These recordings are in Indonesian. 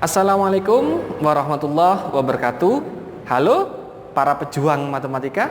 Assalamualaikum warahmatullahi wabarakatuh. Halo para pejuang matematika,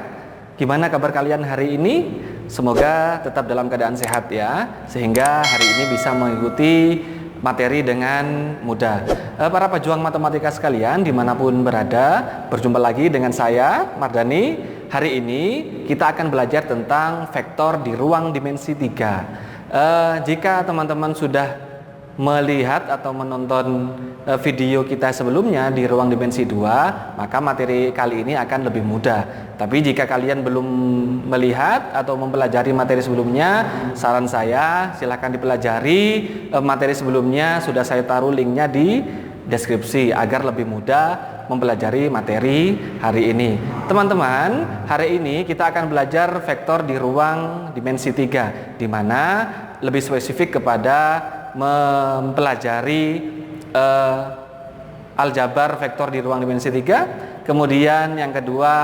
gimana kabar kalian hari ini? Semoga tetap dalam keadaan sehat ya, sehingga hari ini bisa mengikuti materi dengan mudah. Para pejuang matematika sekalian dimanapun berada, berjumpa lagi dengan saya Mardani. Hari ini kita akan belajar tentang vektor di ruang dimensi 3. Jika teman-teman sudah melihat atau menonton video kita sebelumnya di ruang dimensi 2, maka materi kali ini akan lebih mudah. Tapi jika kalian belum melihat atau mempelajari materi sebelumnya, saran saya silahkan dipelajari materi sebelumnya. Sudah saya taruh linknya di deskripsi agar lebih mudah mempelajari materi hari ini. Teman-teman, hari ini kita akan belajar vektor di ruang dimensi 3, di mana lebih spesifik kepada mempelajari aljabar vektor di ruang dimensi 3. Kemudian yang kedua,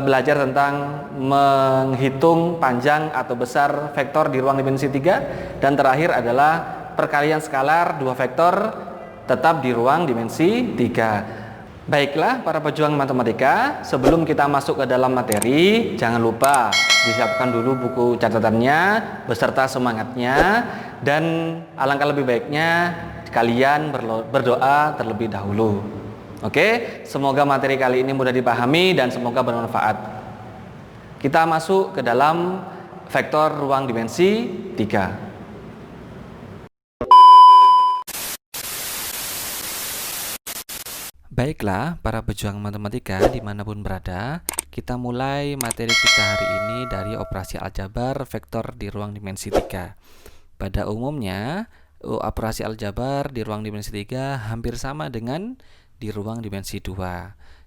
belajar tentang menghitung panjang atau besar vektor di ruang dimensi 3. Dan terakhir adalah perkalian skalar dua vektor tetap di ruang dimensi 3. Baiklah para pejuang matematika, sebelum kita masuk ke dalam materi, jangan lupa disiapkan dulu buku catatannya beserta semangatnya, dan alangkah lebih baiknya kalian berdoa terlebih dahulu. Oke, semoga materi kali ini mudah dipahami dan semoga bermanfaat. Kita masuk ke dalam vektor ruang dimensi 3. Baiklah para pejuang matematika dimanapun berada, kita mulai materi kita hari ini dari operasi aljabar vektor di ruang dimensi 3. Pada umumnya, operasi aljabar di ruang dimensi 3 hampir sama dengan di ruang dimensi 2.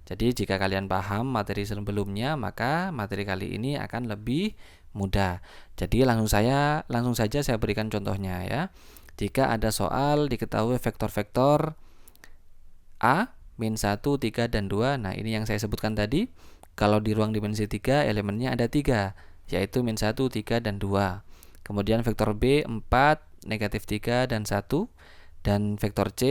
Jadi jika kalian paham materi sebelumnya, maka materi kali ini akan lebih mudah. Jadi langsung saja saya berikan contohnya ya. Jika ada soal diketahui vektor-vektor A, min 1, 3, dan 2. Nah, ini yang saya sebutkan tadi. Kalau di ruang dimensi 3, elemennya ada 3, yaitu min 1, 3, dan 2. Kemudian vektor B, 4, negatif 3, dan 1. Dan vektor C,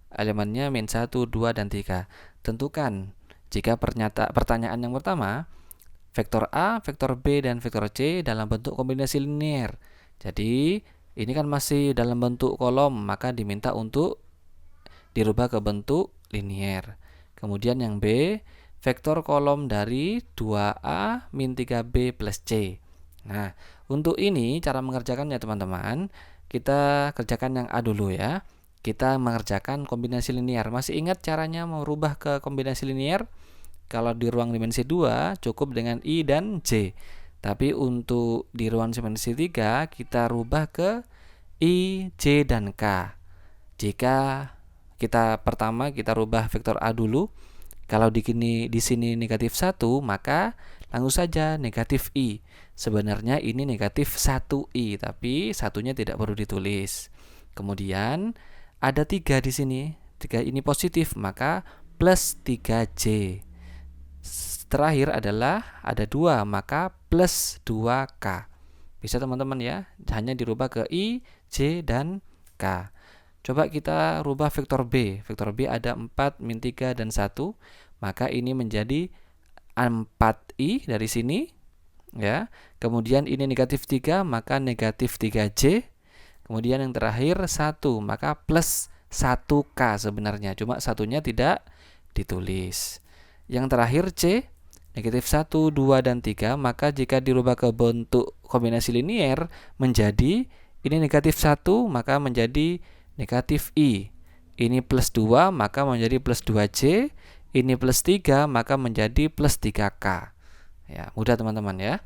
elemennya min 1, 2, dan 3. Tentukan, jika pertanyaan yang pertama, vektor A, vektor B, dan vektor C dalam bentuk kombinasi linier. Jadi, ini kan masih dalam bentuk kolom, maka diminta untuk dirubah ke bentuk linier. Kemudian yang B, vektor kolom dari 2A min 3B plus C. Nah, untuk ini cara mengerjakannya teman-teman, kita kerjakan yang A dulu ya. Kita mengerjakan kombinasi linier. Masih ingat caranya merubah ke kombinasi linier? Kalau di ruang dimensi 2 cukup dengan I dan J. Tapi untuk di ruang dimensi 3 kita rubah ke I, J, dan K. Jika pertama kita rubah vektor A dulu. Kalau di sini negatif 1, maka langsung saja negatif I. Sebenarnya ini negatif 1I, tapi satunya tidak perlu ditulis. Kemudian ada 3 di sini. 3 ini positif, maka plus 3J. Terakhir adalah ada 2, maka plus 2K. Bisa teman-teman ya, hanya dirubah ke I, J, dan K. Coba kita rubah vektor B. Vektor B ada 4, min 3, dan 1. Maka ini menjadi 4I dari sini. Ya. Kemudian ini negatif 3, maka negatif 3J. Kemudian yang terakhir 1, maka plus 1K sebenarnya. Cuma satunya tidak ditulis. Yang terakhir C, negatif 1, 2, dan 3. Maka jika dirubah ke bentuk kombinasi linier menjadi ini negatif 1, maka menjadi negatif I. Ini plus 2, maka menjadi plus 2J. Ini plus 3, maka menjadi plus 3K. Ya, mudah teman-teman ya.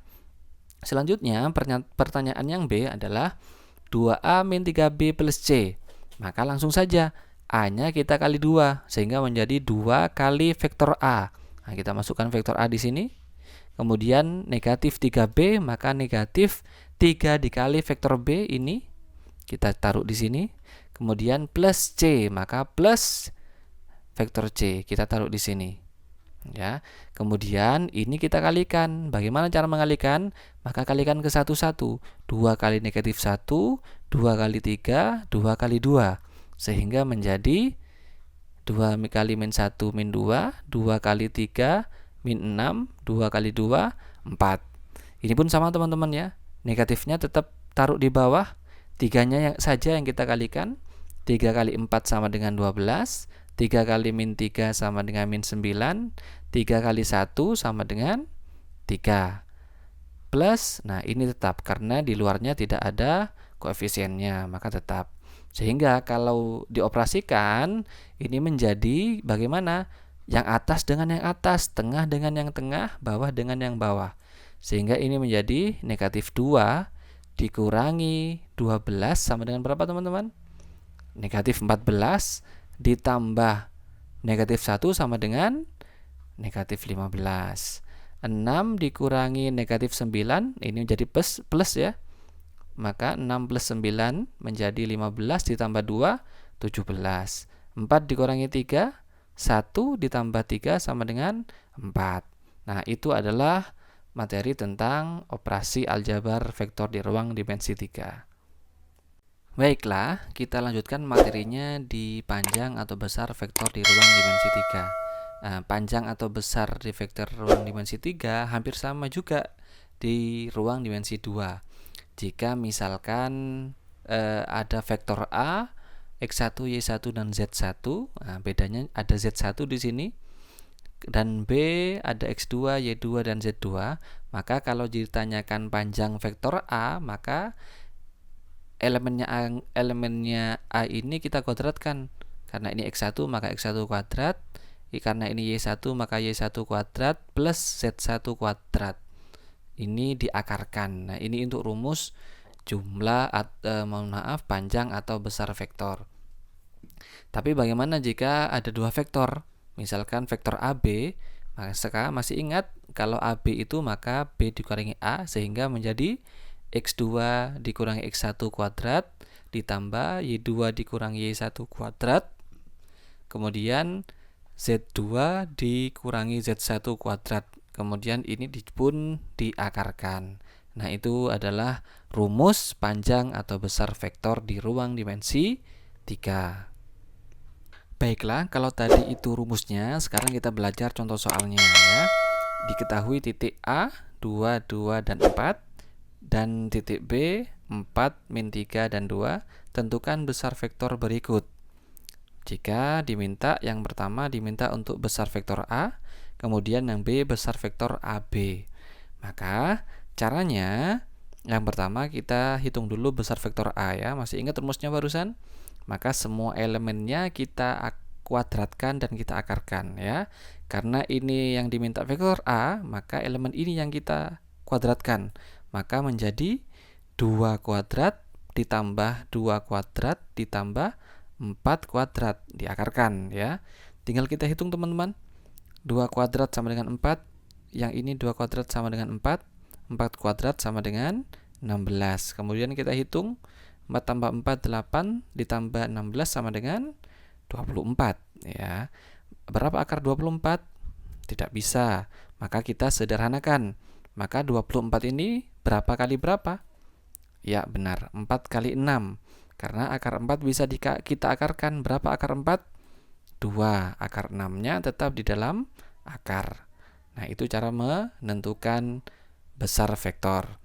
Selanjutnya, pertanyaan yang B adalah 2A min 3B plus C. Maka langsung saja A-nya kita kali 2, sehingga menjadi 2 kali vektor A. Nah, kita masukkan vektor A di sini. Kemudian negatif 3B, maka negatif 3 dikali vektor B ini. Kita taruh di sini. Kemudian plus C, maka plus vektor C kita taruh di sini. Ya. Kemudian ini kita kalikan. Bagaimana cara mengalikan? Maka kalikan ke satu-satu. 2 kali negatif 1, 2 kali 3, 2 kali 2. Sehingga menjadi 2 kali min 1 min 2, 2 kali 3 min 6, 2 kali 2 4. Ini pun sama teman-teman ya. Negatifnya tetap taruh di bawah, 3-nya saja yang kita kalikan. 3 kali 4 sama dengan 12, 3 kali min 3 sama dengan min 9, 3 kali 1 sama dengan 3. Plus, nah ini tetap karena di luarnya tidak ada koefisiennya, maka tetap. Sehingga kalau dioperasikan, ini menjadi bagaimana? Yang atas dengan yang atas, tengah dengan yang tengah, bawah dengan yang bawah. Sehingga ini menjadi negatif 2 dikurangi 12 sama dengan berapa teman-teman? Negatif 14 ditambah negatif 1 sama dengan negatif 15. 6 dikurangi negatif 9, ini menjadi plus ya. Maka 6 plus 9 menjadi 15 ditambah 2, 17. 4 dikurangi 3, 1 ditambah 3 sama dengan 4. Nah, itu adalah materi tentang operasi aljabar vektor di ruang dimensi 3. Baiklah, kita lanjutkan materinya di panjang atau besar vektor di ruang dimensi 3. Nah, panjang atau besar di vektor ruang dimensi 3 hampir sama juga di ruang dimensi 2. Jika misalkan ada vektor A, X1, Y1 dan Z1, nah, bedanya ada Z1 di sini, dan B ada X2, Y2 dan Z2, maka kalau ditanyakan panjang vektor A, maka elemennya A ini kita kuadratkan. Karena ini X1 maka X1 kuadrat, karena ini Y1 maka Y1 kuadrat plus Z1 kuadrat. Ini diakarkan. Nah, ini untuk rumus jumlah panjang atau besar vektor. Tapi bagaimana jika ada dua vektor? Misalkan vektor AB, maka sekarang masih ingat kalau AB itu maka B dikurangi A sehingga menjadi X2 dikurangi X1 kuadrat ditambah Y2 dikurangi Y1 kuadrat, kemudian Z2 dikurangi Z1 kuadrat. Kemudian ini pun diakarkan. Nah, itu adalah rumus panjang atau besar vektor di ruang dimensi 3. Baiklah, kalau tadi itu rumusnya, sekarang kita belajar contoh soalnya ya. Diketahui titik A 2, 2 dan 4 dan titik B 4, min 3 dan 2. Tentukan besar vektor berikut. Jika diminta, yang pertama diminta untuk besar vektor A, kemudian yang B besar vektor AB. Maka caranya yang pertama kita hitung dulu besar vektor A ya. Masih ingat rumusnya barusan? Maka semua elemennya kita kuadratkan dan kita akarkan ya. Karena ini yang diminta vektor A, maka elemen ini yang kita kuadratkan. Maka menjadi 2 kuadrat ditambah 2 kuadrat ditambah 4 kuadrat diakarkan ya. Tinggal kita hitung teman-teman. 2 kuadrat sama dengan 4. Yang ini 2 kuadrat sama dengan 4. 4 kuadrat sama dengan 16. Kemudian kita hitung 4 tambah 4 8 ditambah 16 sama dengan 24 ya. Berapa akar 24? Tidak bisa. Maka kita sederhanakan. Maka 24 ini berapa kali berapa? Ya, benar. 4 kali 6. Karena akar 4 bisa kita akarkan. Berapa akar 4? 2. Akar 6-nya tetap di dalam akar. Nah, itu cara menentukan besar vektor.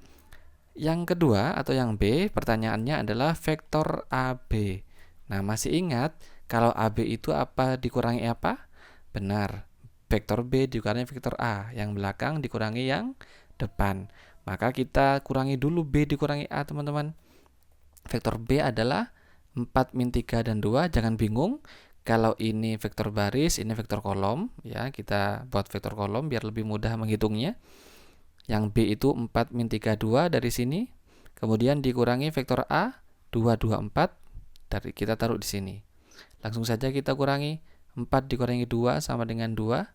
Yang kedua atau yang B, pertanyaannya adalah vektor AB. Nah, masih ingat kalau AB itu apa dikurangi apa? Benar. Vektor B dikurangi vektor A. Yang belakang dikurangi yang depan. Maka kita kurangi dulu B dikurangi A, teman-teman. Vektor B adalah 4 min 3 dan 2. Jangan bingung. Kalau ini vektor baris, ini vektor kolom ya. Kita buat vektor kolom biar lebih mudah menghitungnya. Yang B itu 4 min 3 2 dari sini. Kemudian dikurangi vektor A 2 2 4 dari kita taruh di sini. Langsung saja kita kurangi. 4 dikurangi 2 sama dengan 2.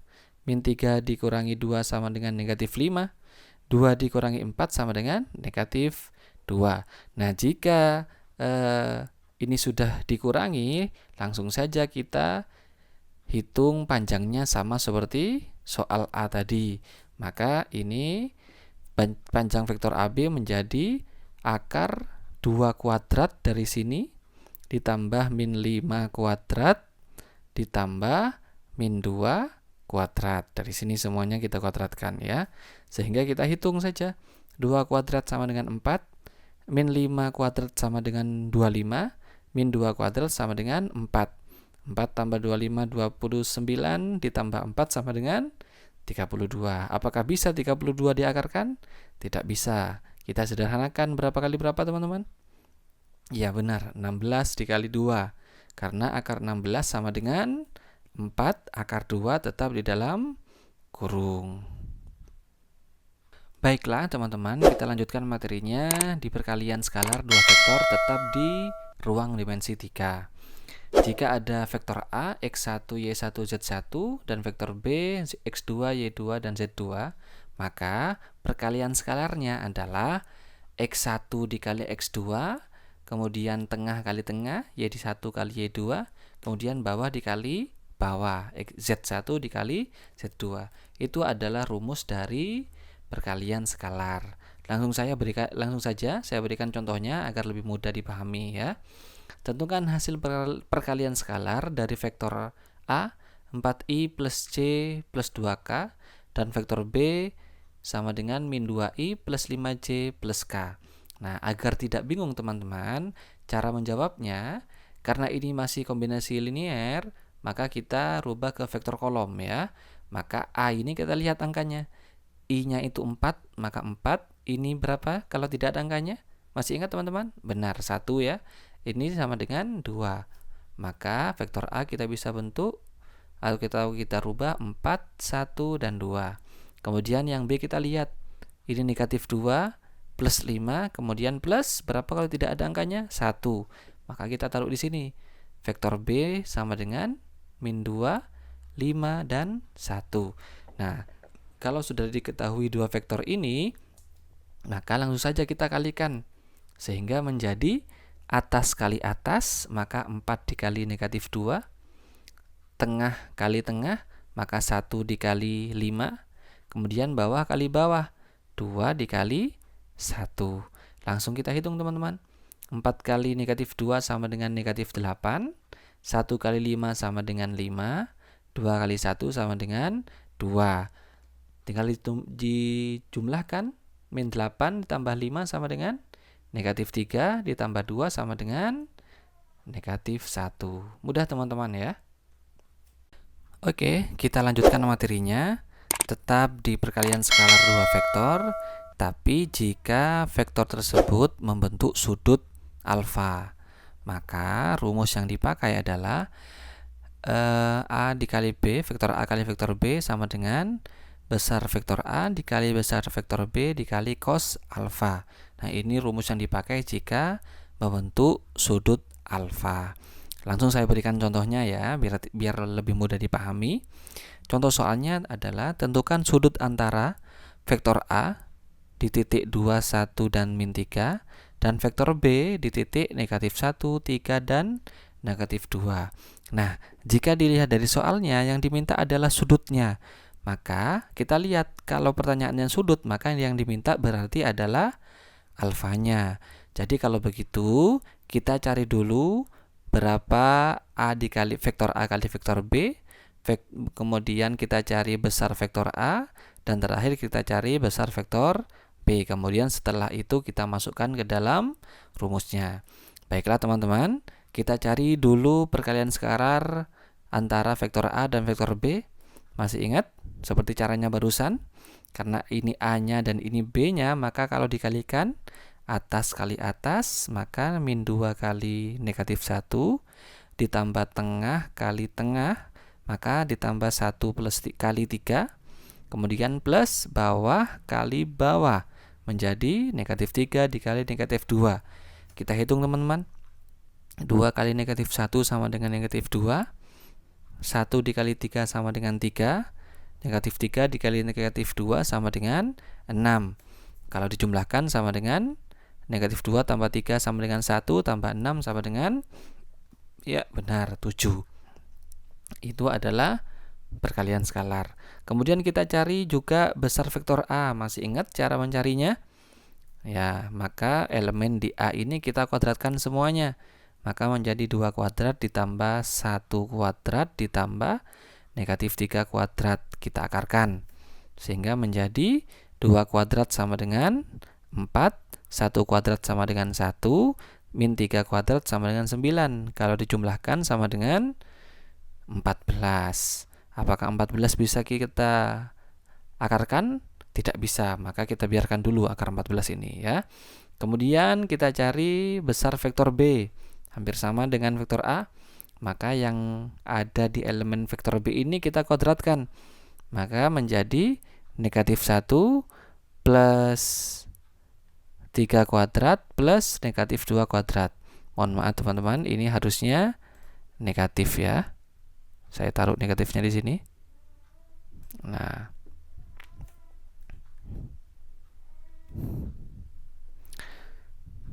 Min 3 dikurangi 2 sama dengan negatif 5. 2 dikurangi 4 sama dengan negatif 2. Nah, jika ini sudah dikurangi, langsung saja kita hitung panjangnya sama seperti soal A tadi. Maka ini panjang vektor AB menjadi akar 2 kuadrat dari sini ditambah min 5 kuadrat ditambah min 2 kuadrat. Dari sini semuanya kita kuadratkan ya. Sehingga kita hitung saja. 2 kuadrat sama dengan 4, min 5 kuadrat sama dengan 25, min 2 kuadrat sama dengan 4. 4 tambah 25, 29, ditambah 4 sama dengan 32. Apakah bisa 32 diakarkan? Tidak bisa. Kita sederhanakan berapa kali berapa, teman-teman? Ya benar, 16 dikali 2. Karena akar 16 sama dengan 4, akar 2 tetap di dalam kurung. Baiklah teman-teman, kita lanjutkan materinya di perkalian skalar 2 vektor tetap di ruang dimensi 3. Jika ada vektor A, X1, Y1, Z1, dan vektor B, X2, Y2, dan Z2, maka perkalian skalarnya adalah X1 dikali X2, kemudian tengah kali tengah, Y1 kali Y2, kemudian bawah dikali bawah, Z1 dikali Z2. Itu adalah rumus dari perkalian skalar. Langsung saja saya berikan contohnya agar lebih mudah dipahami ya. Tentukan hasil perkalian skalar dari vektor A 4i plus C plus 2k dan vektor B sama dengan min 2i plus 5c plus k. Nah, agar tidak bingung teman-teman, cara menjawabnya karena ini masih kombinasi linier, maka kita rubah ke vektor kolom ya. Maka A ini kita lihat angkanya. I-nya itu 4, maka 4. Ini berapa kalau tidak ada angkanya? Masih ingat teman-teman? Benar, 1 ya. Ini sama dengan 2. Maka vektor A kita bisa bentuk atau kita rubah 4, 1, dan 2. Kemudian yang B kita lihat. Ini negatif 2 plus 5, kemudian plus berapa kalau tidak ada angkanya? 1. Maka kita taruh di sini. Vektor B sama dengan min 2, 5, dan 1. Nah, kalau sudah diketahui dua vektor ini, maka langsung saja kita kalikan. Sehingga menjadi atas kali atas, maka 4 dikali negatif 2. Tengah kali tengah, maka 1 dikali 5. Kemudian bawah kali bawah, 2 dikali 1. Langsung kita hitung teman-teman. 4 kali negatif 2 sama dengan negatif 8. 1 kali 5 sama dengan 5. 2 kali 1 sama dengan 2. Tinggal dijumlahkan. Min 8 ditambah 5 sama dengan negatif 3 ditambah 2 sama dengan negatif 1. Mudah teman-teman ya. Oke, kita lanjutkan materinya. Tetap di perkalian skalar 2 vektor, tapi jika vektor tersebut membentuk sudut alfa, maka rumus yang dipakai adalah A dikali B, vektor A kali vektor B sama dengan besar vektor A dikali besar vektor B dikali cos alfa. Nah, ini rumus yang dipakai jika membentuk sudut alfa. Langsung saya berikan contohnya ya, biar lebih mudah dipahami. Contoh soalnya adalah tentukan sudut antara vektor A di titik 2, 1, dan min 3 dan vektor B di titik negatif 1, 3, dan negatif 2. Nah, jika dilihat dari soalnya yang diminta adalah sudutnya, maka kita lihat kalau pertanyaannya sudut, maka yang diminta berarti adalah alfanya. Jadi kalau begitu, kita cari dulu berapa A dikali vektor A kali vektor B, kemudian kita cari besar vektor A, dan terakhir kita cari besar vektor B. Kemudian setelah itu kita masukkan ke dalam rumusnya. Baiklah teman-teman, kita cari dulu perkalian skalar antara vektor A dan vektor B. Masih ingat seperti caranya barusan? Karena ini A-nya dan ini B-nya, maka kalau dikalikan atas kali atas, maka min 2 kali negatif 1 ditambah tengah kali tengah, maka ditambah 1 plus kali 3, kemudian plus bawah kali bawah menjadi negatif 3 dikali negatif 2. Kita hitung teman-teman. 2 kali negatif 1 sama dengan negatif 2. 1 dikali 3 sama dengan 3. Negatif 3 dikali negatif 2 sama dengan 6. Kalau dijumlahkan sama dengan negatif 2 tambah 3 sama dengan 1 tambah 6 sama dengan, ya benar, 7. Itu adalah perkalian skalar. Kemudian kita cari juga besar vektor A. Masih ingat cara mencarinya? Ya, maka elemen di A ini kita kuadratkan semuanya. maka menjadi 2 kuadrat ditambah 1 kuadrat ditambah negatif 3 kuadrat. Kita akarkan. Sehingga menjadi 2 kuadrat sama dengan 4, 1 kuadrat sama dengan 1, min 3 kuadrat sama dengan 9. Kalau dijumlahkan sama dengan 14. Apakah 14 bisa kita akarkan? Tidak bisa, maka kita biarkan dulu akar 14 ini ya. Kemudian kita cari besar vektor B, hampir sama dengan vektor A. Maka yang ada di elemen vektor B ini kita kuadratkan. Maka menjadi negatif 1 plus 3 kuadrat plus negatif 2 kuadrat. Mohon maaf teman-teman, ini harusnya negatif ya. Saya taruh negatifnya di sini. Nah,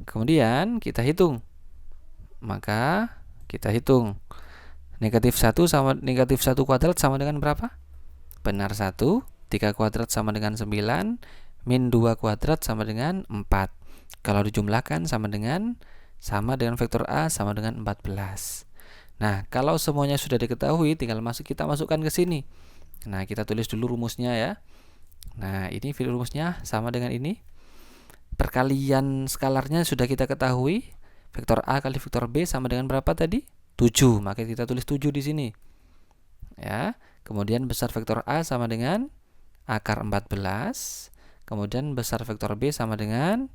kemudian kita hitung. Maka kita hitung. Negatif 1 sama negatif 1 kuadrat sama dengan berapa? Benar 1. 3 kuadrat sama dengan 9. Min 2 kuadrat sama dengan 4. Kalau dijumlahkan sama dengan vektor A sama dengan 14. Nah, kalau semuanya sudah diketahui, tinggal kita masukkan ke sini. Nah, kita tulis dulu rumusnya ya. Nah, ini rumusnya sama dengan ini. Perkalian skalarnya sudah kita ketahui. Vektor A kali vektor B sama dengan berapa tadi? 7. Maka kita tulis 7 di sini. Ya. Kemudian besar vektor A sama dengan akar 14. Kemudian besar vektor B sama dengan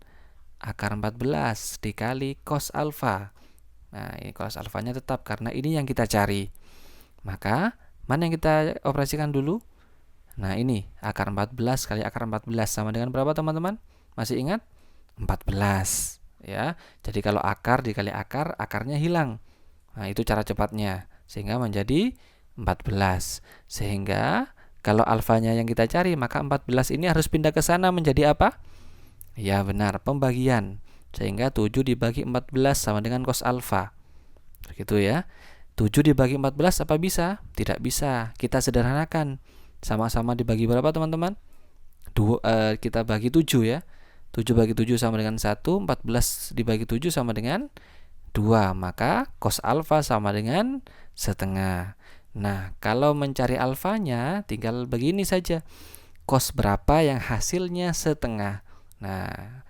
akar 14 dikali cos alfa. Nah, ini cos alfanya tetap karena ini yang kita cari. Maka, mana yang kita operasikan dulu? Nah, ini akar 14 kali akar 14 sama dengan berapa teman-teman? Masih ingat? 14 ya. Jadi kalau akar dikali akar, akarnya hilang. Nah, itu cara cepatnya. Sehingga menjadi 14. Sehingga kalau alfanya yang kita cari, maka 14 ini harus pindah ke sana menjadi apa? Ya benar, pembagian. Sehingga 7 dibagi 14 sama dengan cos alfa. Begitu ya. 7 dibagi 14 apa bisa? Tidak bisa. Kita sederhanakan. Sama-sama dibagi berapa teman-teman? Kita bagi 7 ya. 7 bagi 7 sama dengan 1. 14 dibagi 7 sama dengan 2. Maka cos alfa sama dengan setengah. Nah, kalau mencari alfanya tinggal begini saja. Cos berapa yang hasilnya setengah. Nah,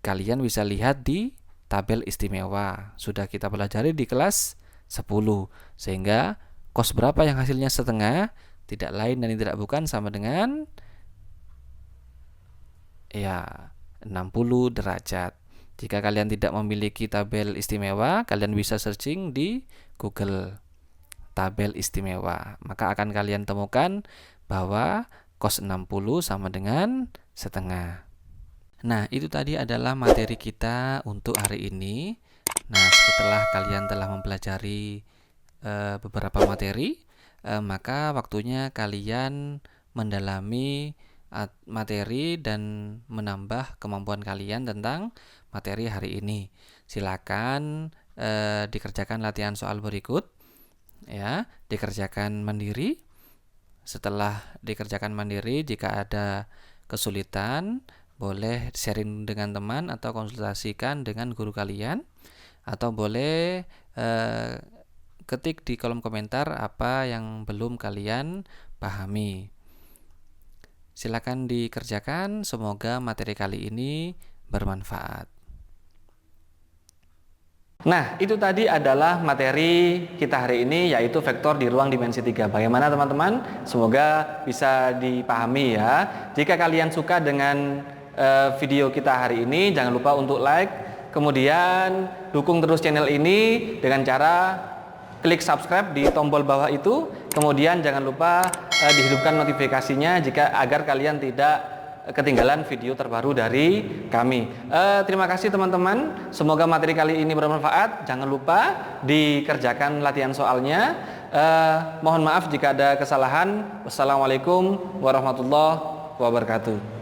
kalian bisa lihat di tabel istimewa. Sudah kita pelajari di kelas 10. Sehingga cos berapa yang hasilnya setengah tidak lain dan tidak bukan sama dengan 60 derajat. Jika kalian tidak memiliki tabel istimewa, kalian bisa searching di Google tabel istimewa. Maka akan kalian temukan bahwa cos 60 sama dengan setengah. Nah, itu tadi adalah materi kita untuk hari ini. Nah, setelah kalian telah mempelajari beberapa materi, maka waktunya kalian mendalami materi dan menambah kemampuan kalian tentang materi hari ini. Silakan dikerjakan latihan soal berikut ya, dikerjakan mandiri. Setelah dikerjakan mandiri, jika ada kesulitan boleh sharing dengan teman atau konsultasikan dengan guru kalian, atau boleh ketik di kolom komentar apa yang belum kalian pahami. Silakan dikerjakan, semoga materi kali ini bermanfaat. Nah, itu tadi adalah materi kita hari ini, yaitu vektor di ruang dimensi 3. Bagaimana teman-teman? Semoga bisa dipahami ya. Jika kalian suka dengan video kita hari ini, jangan lupa untuk like, kemudian dukung terus channel ini dengan cara klik subscribe di tombol bawah itu, kemudian jangan lupa dihidupkan notifikasinya agar kalian tidak ketinggalan video terbaru dari kami. Terima kasih teman-teman, semoga materi kali ini bermanfaat. Jangan lupa dikerjakan latihan soalnya. Mohon maaf jika ada kesalahan. Wassalamualaikum warahmatullahi wabarakatuh.